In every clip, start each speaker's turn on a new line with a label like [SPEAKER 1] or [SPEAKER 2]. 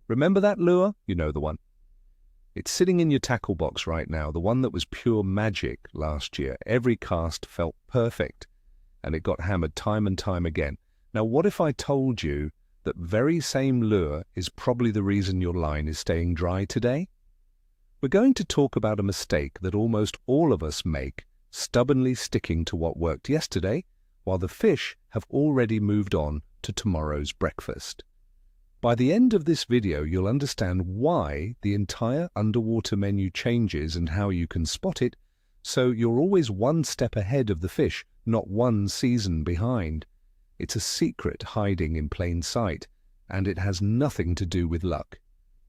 [SPEAKER 1] Remember that lure? You know the one. It's sitting in your tackle box right now, the one that was pure magic last year. Every cast felt perfect, and it got hammered time and time again. Now, what if I told you that very same lure is probably the reason your line is staying dry today? We're going to talk about a mistake that almost all of us make, stubbornly sticking to what worked yesterday, while the fish have already moved on to tomorrow's breakfast. By the end of this video, you'll understand why the entire underwater menu changes and how you can spot it, so you're always one step ahead of the fish, not one season behind. It's a secret hiding in plain sight, and it has nothing to do with luck.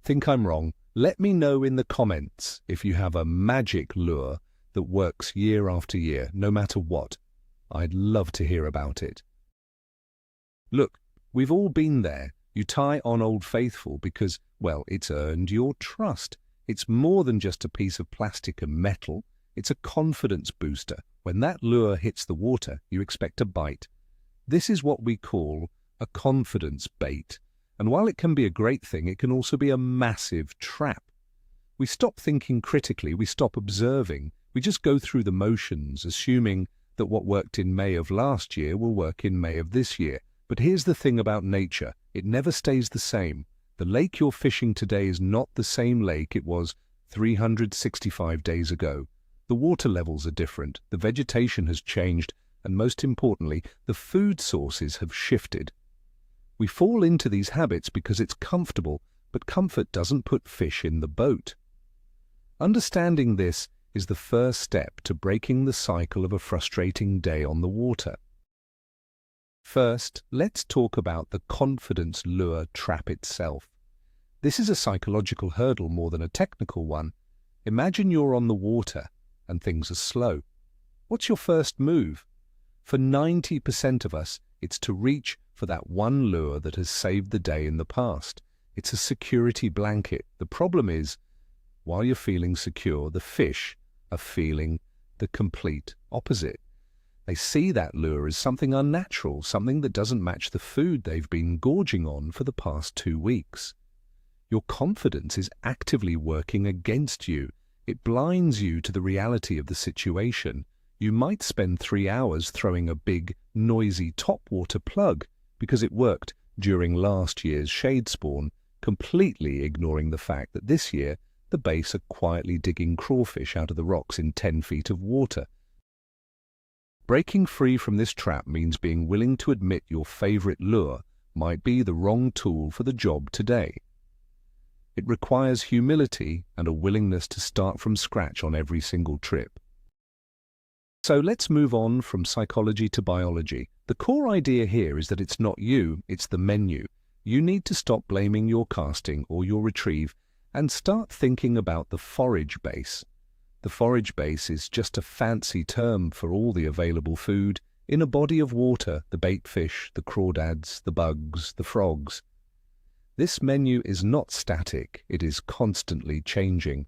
[SPEAKER 1] Think I'm wrong? Let me know in the comments if you have a magic lure that works year after year, no matter what. I'd love to hear about it. Look, we've all been there. You tie on Old Faithful because, well, it's earned your trust. It's more than just a piece of plastic and metal. It's a confidence booster. When that lure hits the water, you expect a bite. This is what we call a confidence bait. And while it can be a great thing, it can also be a massive trap. We stop thinking critically, we stop observing. We just go through the motions, assuming that what worked in May of last year will work in May of this year. But here's the thing about nature. It never stays the same. The lake you're fishing today is not the same lake it was 365 days ago. The water levels are different, the vegetation has changed, and most importantly, the food sources have shifted. We fall into these habits because it's comfortable, but comfort doesn't put fish in the boat. Understanding this is the first step to breaking the cycle of a frustrating day on the water. First, let's talk about the confidence lure trap itself. This is a psychological hurdle more than a technical one. Imagine you're on the water and things are slow. What's your first move? For 90% of us, it's to reach for that one lure that has saved the day in the past. It's a security blanket. The problem is, while you're feeling secure, the fish are feeling the complete opposite. They see that lure as something unnatural, something that doesn't match the food they've been gorging on for the past 2 weeks. Your confidence is actively working against you. It blinds you to the reality of the situation. You might spend 3 hours throwing a big, noisy topwater plug because it worked during last year's shade spawn, completely ignoring the fact that this year the base are quietly digging crawfish out of the rocks in 10 feet of water. Breaking free from this trap means being willing to admit your favorite lure might be the wrong tool for the job today. It requires humility and a willingness to start from scratch on every single trip. So let's move on from psychology to biology. The core idea here is that it's not you, it's the menu. You need to stop blaming your casting or your retrieve and start thinking about the forage base. The forage base is just a fancy term for all the available food in a body of water, the bait fish, the crawdads, the bugs, the frogs. This menu is not static, it is constantly changing.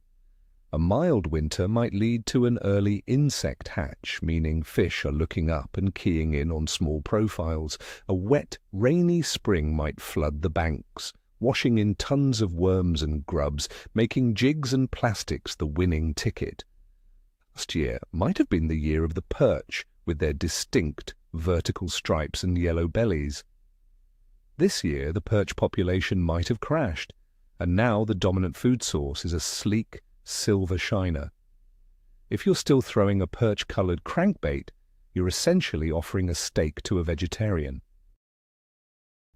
[SPEAKER 1] A mild winter might lead to an early insect hatch, meaning fish are looking up and keying in on small profiles. A wet, rainy spring might flood the banks, washing in tons of worms and grubs, making jigs and plastics the winning ticket. Last year might have been the year of the perch, with their distinct vertical stripes and yellow bellies. This year the perch population might have crashed, and now the dominant food source is a sleek, silver shiner. If you're still throwing a perch-colored crankbait, you're essentially offering a steak to a vegetarian.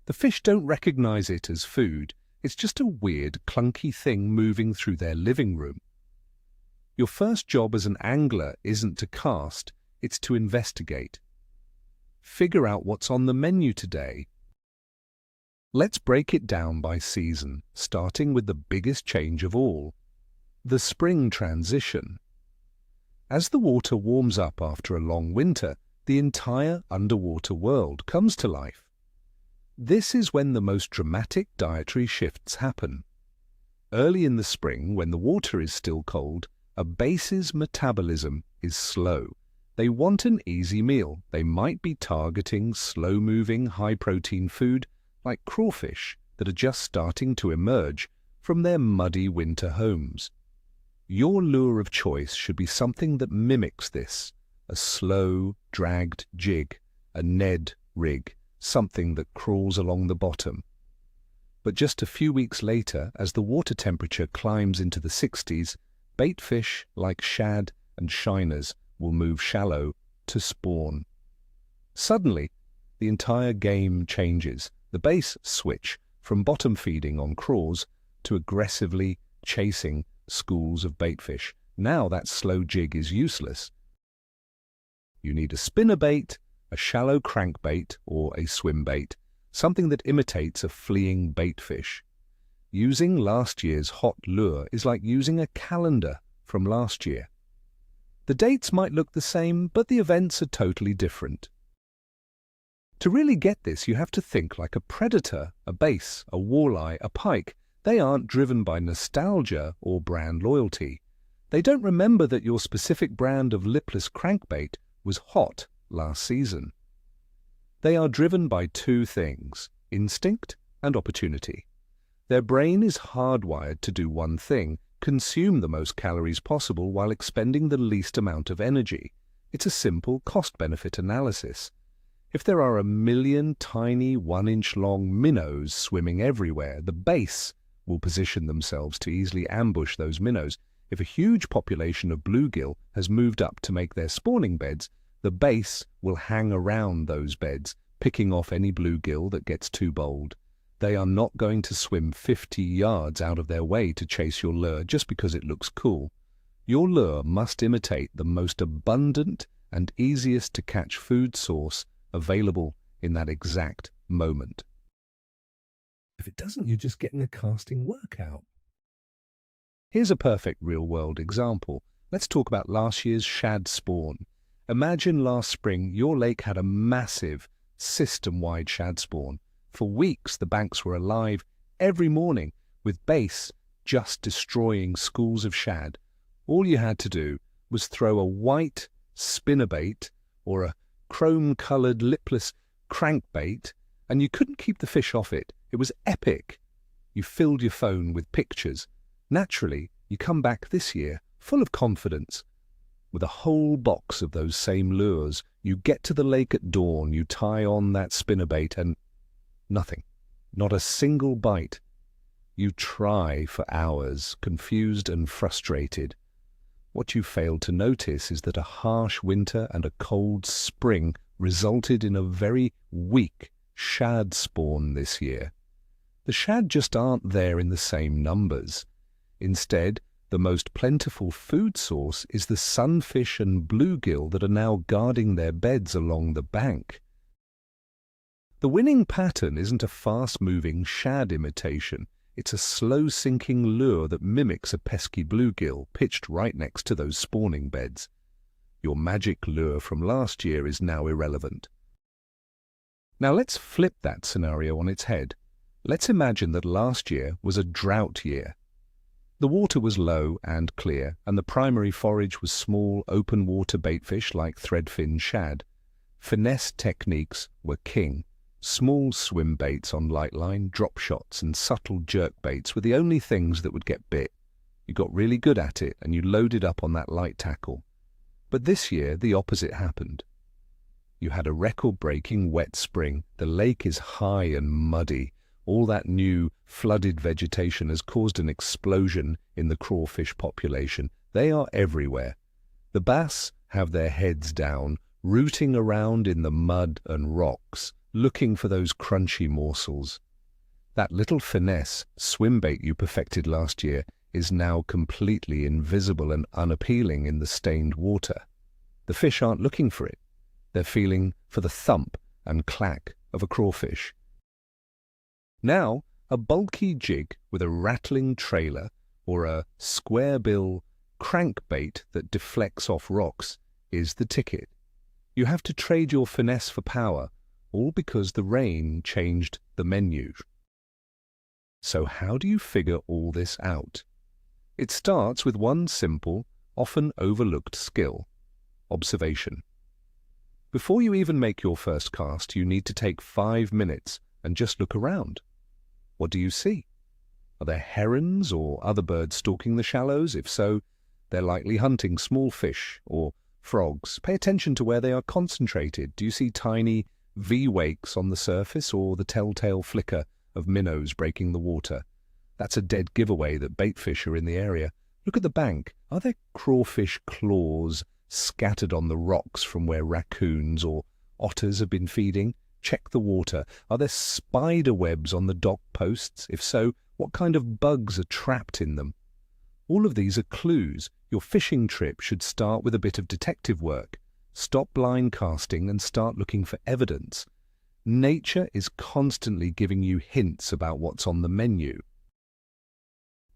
[SPEAKER 1] The fish don't recognize it as food. It's just a weird, clunky thing moving through their living room. Your first job as an angler isn't to cast, it's to investigate. Figure out what's on the menu today. Let's break it down by season, starting with the biggest change of all, the spring transition. As the water warms up after a long winter, the entire underwater world comes to life. This is when the most dramatic dietary shifts happen. Early in the spring, when the water is still cold, a base's metabolism is slow. They want an easy meal. They might be targeting slow-moving, high-protein food like crawfish, that are just starting to emerge from their muddy winter homes. Your lure of choice should be something that mimics this: a slow, dragged jig, a Ned rig, something that crawls along the bottom. But just a few weeks later, as the water temperature climbs into the 60s, bait fish like shad and shiners will move shallow to spawn. Suddenly, the entire game changes. The baits switch from bottom feeding on craws to aggressively chasing schools of baitfish. Now that slow jig is useless. You need a spinnerbait, a shallow crankbait, or a swim bait, something that imitates a fleeing baitfish. Using last year's hot lure is like using a calendar from last year. The dates might look the same, but the events are totally different. To really get this, you have to think like a predator, a bass, a walleye, a pike. They aren't driven by nostalgia or brand loyalty. They don't remember that your specific brand of lipless crankbait was hot last season. They are driven by two things: instinct and opportunity. Their brain is hardwired to do one thing: consume the most calories possible while expending the least amount of energy. It's a simple cost-benefit analysis. If there are 1 million tiny 1-inch-long minnows swimming everywhere, the bass will position themselves to easily ambush those minnows. If a huge population of bluegill has moved up to make their spawning beds, the bass will hang around those beds, picking off any bluegill that gets too bold. They are not going to swim 50 yards out of their way to chase your lure just because it looks cool. Your lure must imitate the most abundant and easiest to catch food source available in that exact moment. If it doesn't, you're just getting a casting workout. Here's a perfect real-world example. Let's talk about last year's shad spawn. Imagine last spring your lake had a massive system-wide shad spawn. For weeks the banks were alive every morning with bass just destroying schools of shad. All you had to do was throw a white spinnerbait or a chrome-coloured lipless crankbait and you couldn't keep the fish off it. It was epic. You filled your phone with pictures. Naturally, you come back this year full of confidence. With a whole box of those same lures, you get to the lake at dawn, you tie on that spinnerbait and nothing. Not a single bite. You try for hours, confused and frustrated. What you failed to notice is that a harsh winter and a cold spring resulted in a very weak shad spawn this year. The shad just aren't there in the same numbers. Instead, the most plentiful food source is the sunfish and bluegill that are now guarding their beds along the bank. The winning pattern isn't a fast-moving shad imitation. It's a slow-sinking lure that mimics a pesky bluegill pitched right next to those spawning beds. Your magic lure from last year is now irrelevant. Now let's flip that scenario on its head. Let's imagine that last year was a drought year. The water was low and clear, and the primary forage was small, open-water baitfish like threadfin shad. Finesse techniques were king. Small swim baits on light line, drop shots, and subtle jerk baits were the only things that would get bit. You got really good at it, and you loaded up on that light tackle. But this year, the opposite happened. You had a record-breaking wet spring. The lake is high and muddy. All that new flooded vegetation has caused an explosion in the crawfish population. They are everywhere. The bass have their heads down, rooting around in the mud and rocks, looking for those crunchy morsels. That little finesse swim bait you perfected last year is now completely invisible and unappealing in the stained water. The fish aren't looking for it. They're feeling for the thump and clack of a crawfish. Now, a bulky jig with a rattling trailer or a square bill crankbait that deflects off rocks is the ticket. You have to trade your finesse for power, all because the rain changed the menu. So how do you figure all this out? It starts with one simple, often overlooked skill: observation. Before you even make your first cast, you need to take 5 minutes and just look around. What do you see? Are there herons or other birds stalking the shallows? If so, they're likely hunting small fish or frogs. Pay attention to where they are concentrated. Do you see tiny V-wakes on the surface or the telltale flicker of minnows breaking the water? That's a dead giveaway that baitfish are in the area. Look at the bank. Are there crawfish claws scattered on the rocks from where raccoons or otters have been feeding? Check the water. Are there spider webs on the dock posts? If so, what kind of bugs are trapped in them? All of these are clues. Your fishing trip should start with a bit of detective work. Stop blind casting and start looking for evidence. Nature is constantly giving you hints about what's on the menu.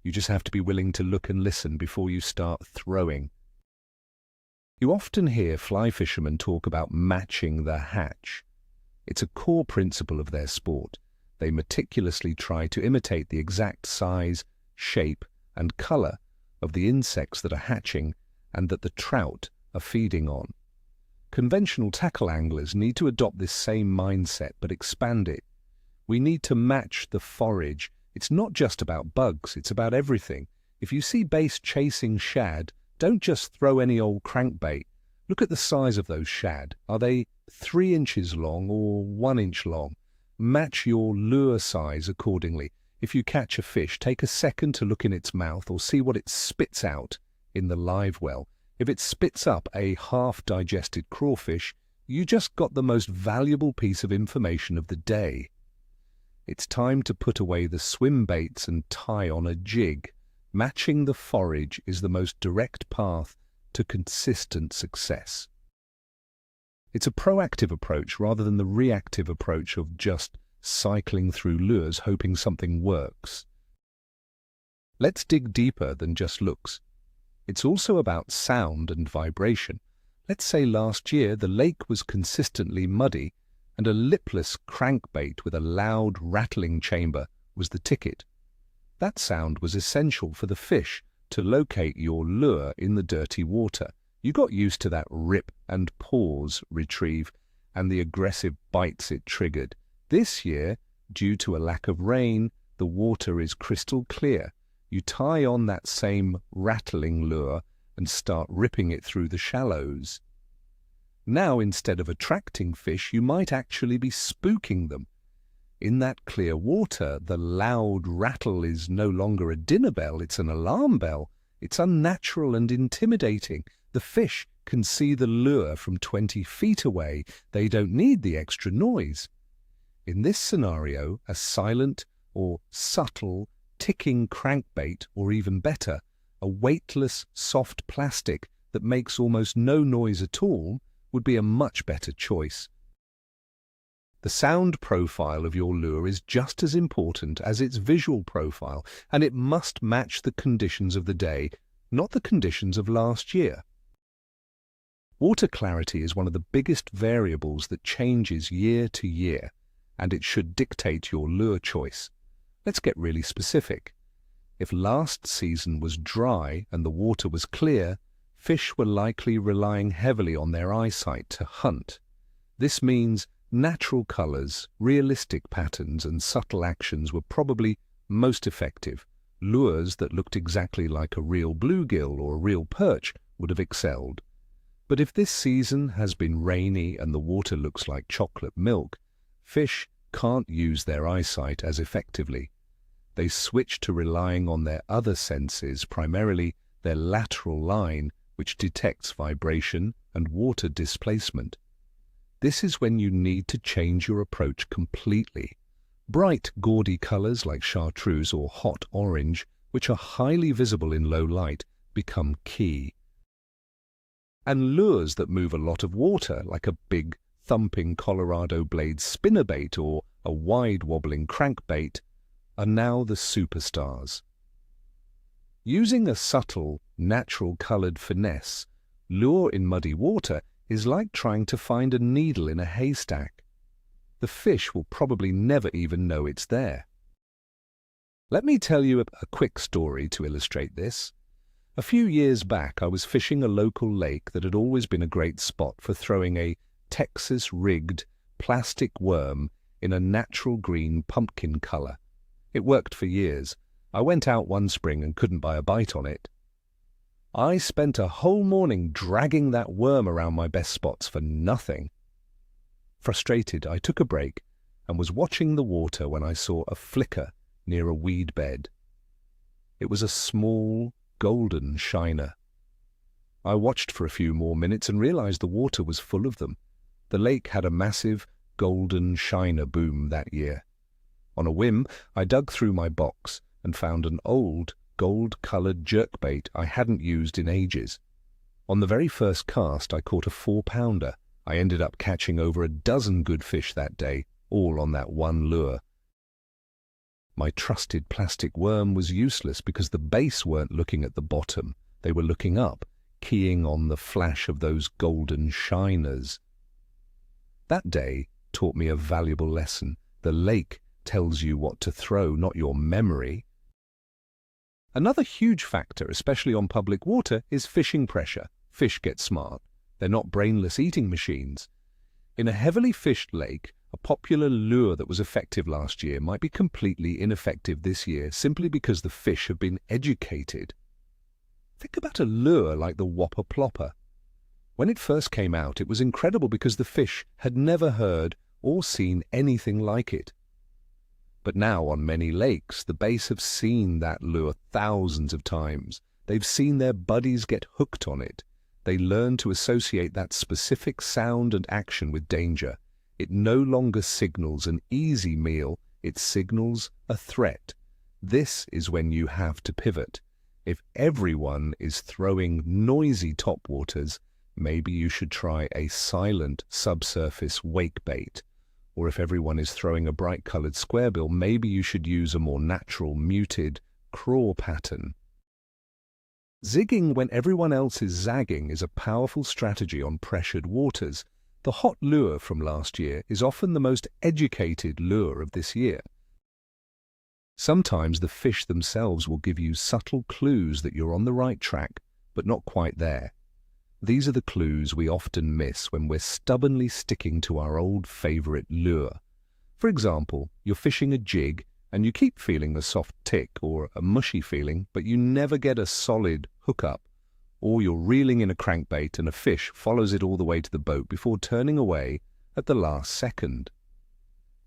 [SPEAKER 1] You just have to be willing to look and listen before you start throwing. You often hear fly fishermen talk about matching the hatch. It's a core principle of their sport. They meticulously try to imitate the exact size, shape, and color of the insects that are hatching and that the trout are feeding on. Conventional tackle anglers need to adopt this same mindset but expand it. We need to match the forage. It's not just about bugs, it's about everything. If you see bass chasing shad, don't just throw any old crankbait. Look at the size of those shad. Are they 3 inches long or 1 inch long? Match your lure size accordingly. If you catch a fish, take a second to look in its mouth or see what it spits out in the live well. If it spits up a half-digested crawfish, you just got the most valuable piece of information of the day. It's time to put away the swim baits and tie on a jig. Matching the forage is the most direct path to consistent success. It's a proactive approach rather than the reactive approach of just cycling through lures hoping something works. Let's dig deeper than just looks. It's also about sound and vibration. Let's say last year the lake was consistently muddy and a lipless crankbait with a loud rattling chamber was the ticket. That sound was essential for the fish to locate your lure in the dirty water. You got used to that rip and pause retrieve and the aggressive bites it triggered. This year, due to a lack of rain, the water is crystal clear. You tie on that same rattling lure and start ripping it through the shallows. Now, instead of attracting fish, you might actually be spooking them. In that clear water, the loud rattle is no longer a dinner bell, it's an alarm bell. It's unnatural and intimidating. The fish can see the lure from 20 feet away. They don't need the extra noise. In this scenario, a silent or subtle ticking crankbait, or even better, a weightless soft plastic that makes almost no noise at all, would be a much better choice. The sound profile of your lure is just as important as its visual profile, and it must match the conditions of the day, not the conditions of last year. Water clarity is one of the biggest variables that changes year to year, and it should dictate your lure choice. Let's get really specific. If last season was dry and the water was clear, fish were likely relying heavily on their eyesight to hunt. This means natural colors, realistic patterns, and subtle actions were probably most effective. Lures that looked exactly like a real bluegill or a real perch would have excelled. But if this season has been rainy and the water looks like chocolate milk, fish can't use their eyesight as effectively. They switch to relying on their other senses, primarily their lateral line, which detects vibration and water displacement. This is when you need to change your approach completely. Bright, gaudy colors like chartreuse or hot orange, which are highly visible in low light, become key. And lures that move a lot of water, like a big, thumping Colorado blade spinnerbait or a wide wobbling crankbait, are now the superstars. Using a subtle, natural-colored finesse, lure in muddy water is like trying to find a needle in a haystack. The fish will probably never even know it's there. Let me tell you a quick story to illustrate this. A few years back, I was fishing a local lake that had always been a great spot for throwing a Texas-rigged plastic worm in a natural green pumpkin color. It worked for years. I went out one spring and couldn't buy a bite on it. I spent a whole morning dragging that worm around my best spots for nothing. Frustrated, I took a break and was watching the water when I saw a flicker near a weed bed. It was a small, golden shiner. I watched for a few more minutes and realized the water was full of them. The lake had a massive golden shiner boom that year. On a whim, I dug through my box and found an old, gold-colored jerkbait I hadn't used in ages. On the very first cast, I caught a 4-pounder. I ended up catching over a dozen good fish that day, all on that one lure. My trusted plastic worm was useless because the bass weren't looking at the bottom. They were looking up, keying on the flash of those golden shiners. That day taught me a valuable lesson. The lake tells you what to throw, not your memory. Another huge factor, especially on public water, is fishing pressure. Fish get smart. They're not brainless eating machines. In a heavily fished lake, a popular lure that was effective last year might be completely ineffective this year simply because the fish have been educated. Think about a lure like the Whopper Plopper. When it first came out, it was incredible because the fish had never heard or seen anything like it. But now on many lakes, the bass have seen that lure thousands of times. They've seen their buddies get hooked on it. They learn to associate that specific sound and action with danger. It no longer signals an easy meal, it signals a threat. This is when you have to pivot. If everyone is throwing noisy topwaters, maybe you should try a silent subsurface wake bait. Or if everyone is throwing a bright-colored squarebill, maybe you should use a more natural, muted craw pattern. Zigging when everyone else is zagging is a powerful strategy on pressured waters. The hot lure from last year is often the most educated lure of this year. Sometimes the fish themselves will give you subtle clues that you're on the right track, but not quite there. These are the clues we often miss when we're stubbornly sticking to our old favorite lure. For example, you're fishing a jig and you keep feeling a soft tick or a mushy feeling, but you never get a solid hookup. Or you're reeling in a crankbait and a fish follows it all the way to the boat before turning away at the last second.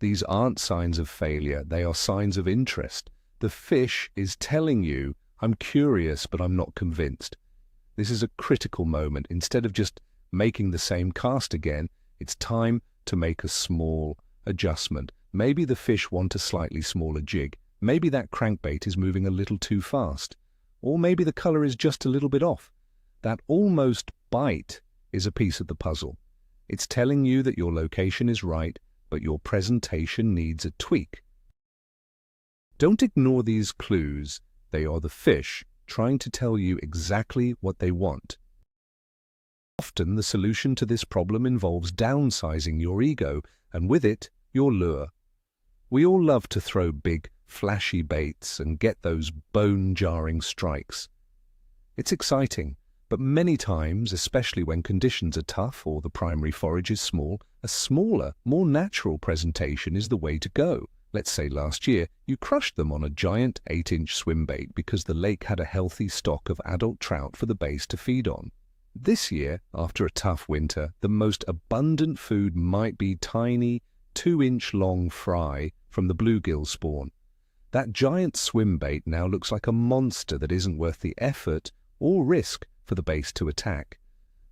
[SPEAKER 1] These aren't signs of failure, they are signs of interest. The fish is telling you, I'm curious, but I'm not convinced. This is a critical moment. Instead of just making the same cast again, it's time to make a small adjustment. Maybe the fish want a slightly smaller jig. Maybe that crankbait is moving a little too fast. Or maybe the color is just a little bit off. That almost bite is a piece of the puzzle. It's telling you that your location is right, but your presentation needs a tweak. Don't ignore these clues. They are the fish trying to tell you exactly what they want. Often the solution to this problem involves downsizing your ego, and with it, your lure. We all love to throw big, flashy baits and get those bone-jarring strikes. It's exciting, but many times, especially when conditions are tough or the primary forage is small, a smaller, more natural presentation is the way to go. Let's say last year, you crushed them on a giant 8-inch swim bait because the lake had a healthy stock of adult trout for the bass to feed on. This year, after a tough winter, the most abundant food might be tiny, 2-inch long fry from the bluegill spawn. That giant swim bait now looks like a monster that isn't worth the effort or risk for the bass to attack.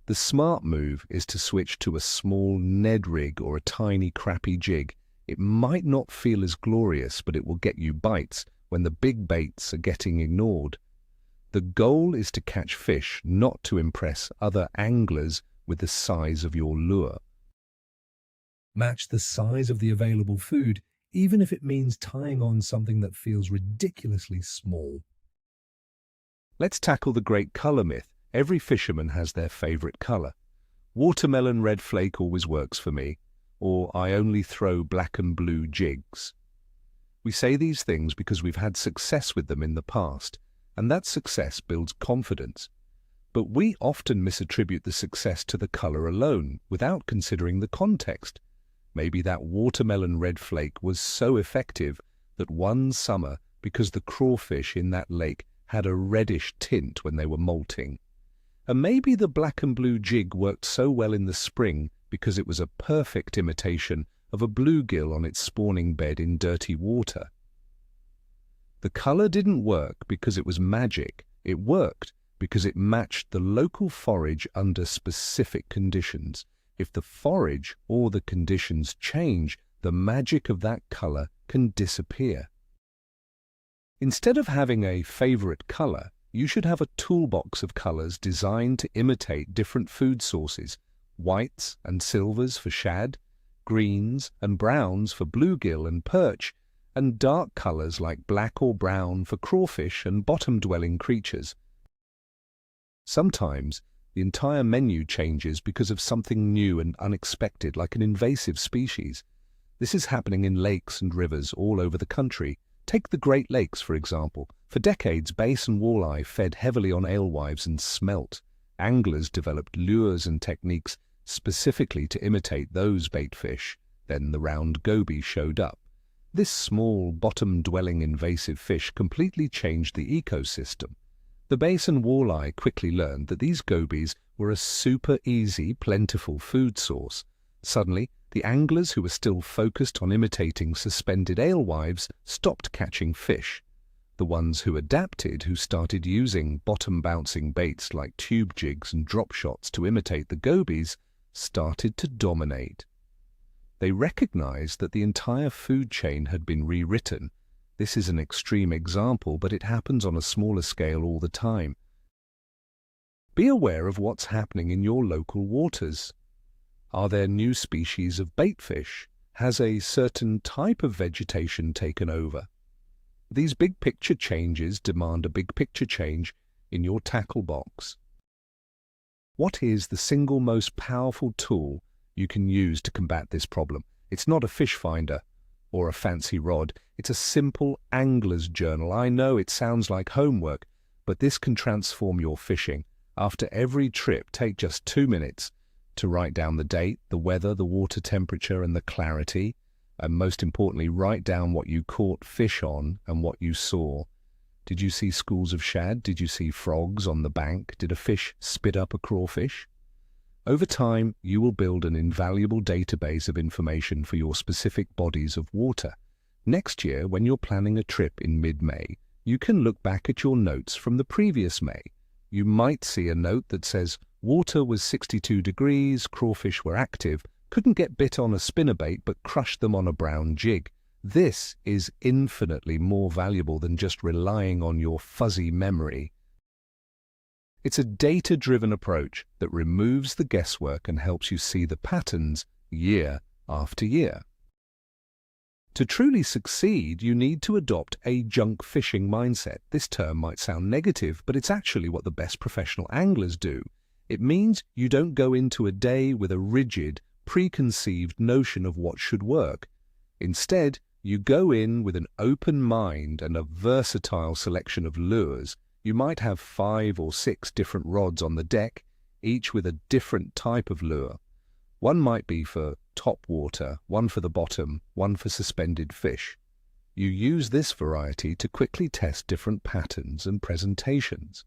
[SPEAKER 1] The smart move is to switch to a small Ned rig or a tiny crappy jig. It might not feel as glorious, but it will get you bites when the big baits are getting ignored. The goal is to catch fish, not to impress other anglers with the size of your lure.
[SPEAKER 2] Match the size of the available food, even if it means tying on something that feels ridiculously small.
[SPEAKER 1] Let's tackle the great color myth. Every fisherman has their favorite color. Watermelon red flake always works for me, or I only throw black and blue jigs. We say these things because we've had success with them in the past, and that success builds confidence. But we often misattribute the success to the color alone, without considering the context. Maybe that watermelon red flake was so effective that one summer because the crawfish in that lake had a reddish tint when they were molting. And maybe the black and blue jig worked so well in the spring because it was a perfect imitation of a bluegill on its spawning bed in dirty water. The color didn't work because it was magic. It worked because it matched the local forage under specific conditions. If the forage or the conditions change, the magic of that color can disappear. Instead of having a favorite color, you should have a toolbox of colors designed to imitate different food sources: whites and silvers for shad, greens and browns for bluegill and perch, and dark colors like black or brown for crawfish and bottom-dwelling creatures. Sometimes the entire menu changes because of something new and unexpected, like an invasive species. This is happening in lakes and rivers all over the country. Take the Great Lakes, for example. For decades, bass and walleye fed heavily on alewives and smelt. Anglers developed lures and techniques specifically to imitate those bait fish. Then the round goby showed up. This small, bottom-dwelling invasive fish completely changed the ecosystem. The bass and walleye quickly learned that these gobies were a super easy, plentiful food source. Suddenly, the anglers who were still focused on imitating suspended alewives stopped catching fish. The ones who adapted, who started using bottom-bouncing baits like tube jigs and drop shots to imitate the gobies, started to dominate. They recognized that the entire food chain had been rewritten. This is an extreme example, but it happens on a smaller scale all the time. Be aware of what's happening in your local waters. Are there new species of baitfish? Has a certain type of vegetation taken over? These big picture changes demand a big picture change in your tackle box. What is the single most powerful tool you can use to combat this problem? It's not a fish finder or a fancy rod. It's a simple angler's journal. I know it sounds like homework, but this can transform your fishing. After every trip, take just 2 minutes to write down the date, the weather, the water temperature, and the clarity. And most importantly, write down what you caught fish on and what you saw. Did you see schools of shad? Did you see frogs on the bank? Did a fish spit up a crawfish? Over time, you will build an invaluable database of information for your specific bodies of water. Next year, when you're planning a trip in mid-May, you can look back at your notes from the previous May. You might see a note that says, water was 62 degrees, crawfish were active, couldn't get bit on a spinnerbait but crushed them on a brown jig. This is infinitely more valuable than just relying on your fuzzy memory. It's a data-driven approach that removes the guesswork and helps you see the patterns year after year. To truly succeed, you need to adopt a junk fishing mindset. This term might sound negative, but it's actually what the best professional anglers do. It means you don't go into a day with a rigid, preconceived notion of what should work. Instead, you go in with an open mind and a versatile selection of lures. You might have 5 or 6 different rods on the deck, each with a different type of lure. One might be for top water, one for the bottom, one for suspended fish. You use this variety to quickly test different patterns and presentations.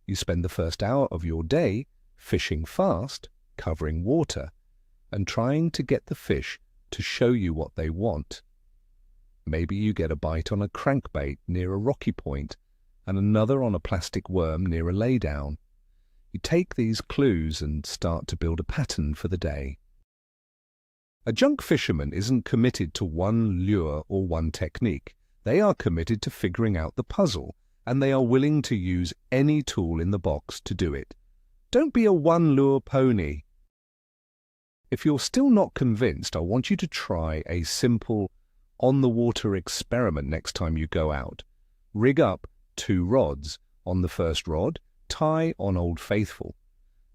[SPEAKER 1] You spend the first hour of your day fishing fast, covering water, and trying to get the fish to show you what they want. Maybe you get a bite on a crankbait near a rocky point and another on a plastic worm near a laydown. You take these clues and start to build a pattern for the day. A junk fisherman isn't committed to one lure or one technique. They are committed to figuring out the puzzle, and they are willing to use any tool in the box to do it. Don't be a one-lure pony. If you're still not convinced, I want you to try a simple on-the-water experiment next time you go out. Rig up 2 rods. On the first rod, tie on Old Faithful,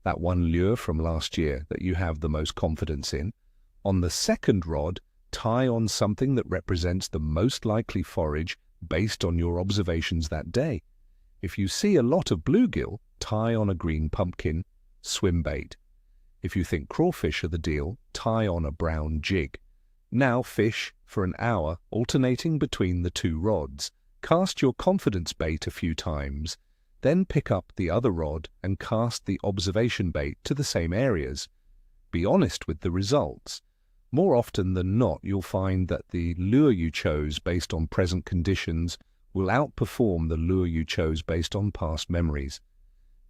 [SPEAKER 1] that one lure from last year that you have the most confidence in. On the second rod, tie on something that represents the most likely forage based on your observations that day. If you see a lot of bluegill, tie on a green pumpkin, swim bait. If you think crawfish are the deal, tie on a brown jig. Now fish for an hour, alternating between the two rods. Cast your confidence bait a few times, then pick up the other rod and cast the observation bait to the same areas. Be honest with the results. More often than not, you'll find that the lure you chose based on present conditions will outperform the lure you chose based on past memories.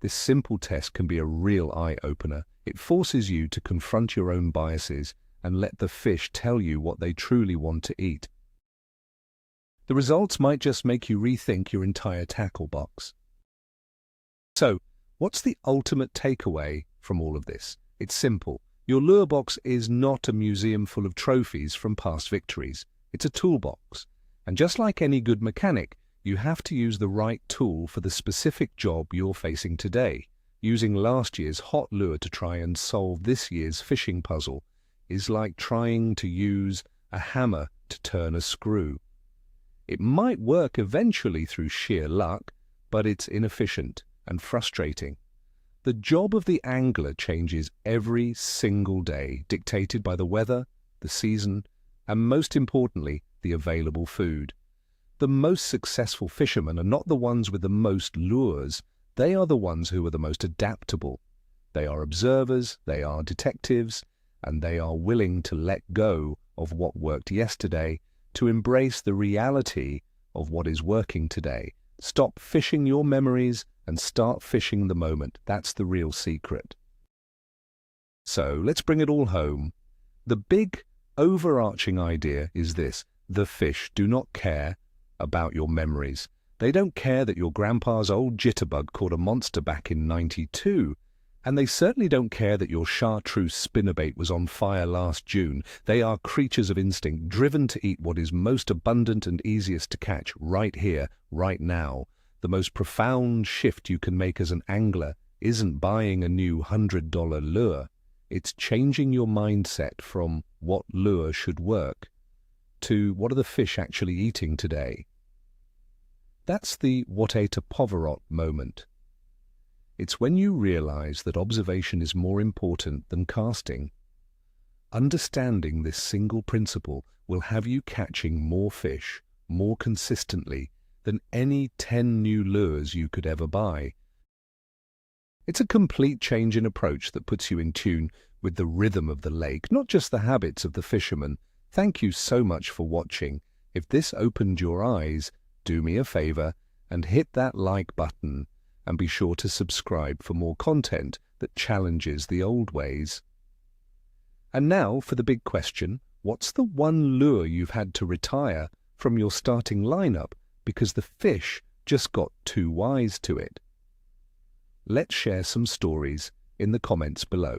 [SPEAKER 1] This simple test can be a real eye-opener. It forces you to confront your own biases and let the fish tell you what they truly want to eat. The results might just make you rethink your entire tackle box. So, what's the ultimate takeaway from all of this? It's simple. Your lure box is not a museum full of trophies from past victories. It's a toolbox. And just like any good mechanic, you have to use the right tool for the specific job you're facing today. Using last year's hot lure to try and solve this year's fishing puzzle is like trying to use a hammer to turn a screw. It might work eventually through sheer luck, but it's inefficient and frustrating. The job of the angler changes every single day, dictated by the weather, the season, and most importantly, the available food. The most successful fishermen are not the ones with the most lures, they are the ones who are the most adaptable. They are observers, they are detectives, and they are willing to let go of what worked yesterday to embrace the reality of what is working today. Stop fishing your memories and start fishing the moment. That's the real secret. So let's bring it all home. The big overarching idea is this: the fish do not care about your memories. They don't care that your grandpa's old jitterbug caught a monster back in '92. And they certainly don't care that your chartreuse spinnerbait was on fire last June. They are creatures of instinct, driven to eat what is most abundant and easiest to catch right here, right now. The most profound shift you can make as an angler isn't buying a new $100 lure. It's changing your mindset from what lure should work to what are the fish actually eating today. That's the what ate a poverot moment. It's when you realize that observation is more important than casting. Understanding this single principle will have you catching more fish more consistently than any 10 new lures you could ever buy. It's a complete change in approach that puts you in tune with the rhythm of the lake, not just the habits of the fisherman. Thank you so much for watching. If this opened your eyes, do me a favor and hit that like button, and be sure to subscribe for more content that challenges the old ways. And now for the big question: what's the one lure you've had to retire from your starting lineup because the fish just got too wise to it? Let's share some stories in the comments below.